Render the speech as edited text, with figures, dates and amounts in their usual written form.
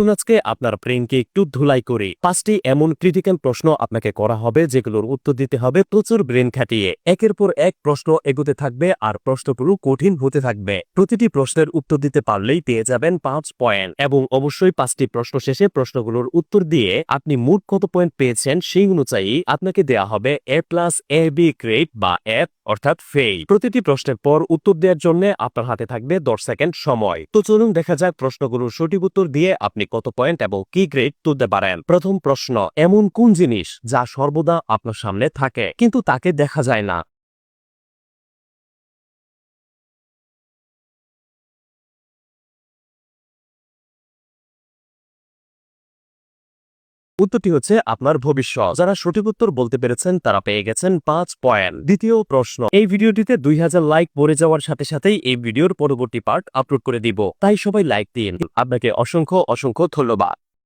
আজকে আপনার ব্রেনকে একটু ধুলাই করি। 5টি এমন ক্রিটিক্যাল প্রশ্ন আপনাকে করা হবে যেগুলোর উত্তর দিতে হবে প্রচুর ব্রেন খাটিয়ে। একের পর এক প্রশ্ন এগোতে থাকবে আর প্রশ্নগুলো কঠিন হতে থাকবে। প্রতিটি প্রশ্নের উত্তর দিতে পারলেই পেয়ে যাবেন 5 পয়েন্ট এবং অবশ্যই 5টি প্রশ্ন শেষে প্রশ্নগুলোর উত্তর দিয়ে আপনি মোট কত পয়েন্ট পেয়েছেন সেই অনুযায়ী আপনাকে দেয়া হবে A+AB গ্রেড বা F অর্থাৎ ফেল। প্রতিটি প্রশ্নের পর উত্তর দেওয়ার জন্য আপনার হাতে থাকবে 10 সেকেন্ড সময়। তো চলুন দেখা যাক প্রশ্নগুলোর সঠিক উত্তর দিয়ে আপনি কত পয়েন্ট এবং কি গ্রেড তুলতে পারেন। প্রথম প্রশ্ন, এমন কোন জিনিস যা সর্বদা আপনার সামনে থাকে কিন্তু তাকে দেখা যায় না? উত্তরটি হচ্ছে আপনার ভবিষ্যৎ। যারা সঠিক উত্তর বলতে পেরেছেন তারা পেয়ে গেছেন 5 পয়েন্ট। দ্বিতীয় প্রশ্ন, এই ভিডিওটিতে 2000 লাইক পড়ে যাওয়ার সাথে সাথেই এই ভিডিওর পরবর্তী পার্ট আপলোড করে দিব, তাই সবাই লাইক দিন। আপনাকে অসংখ্য অসংখ্য ধন্যবাদ।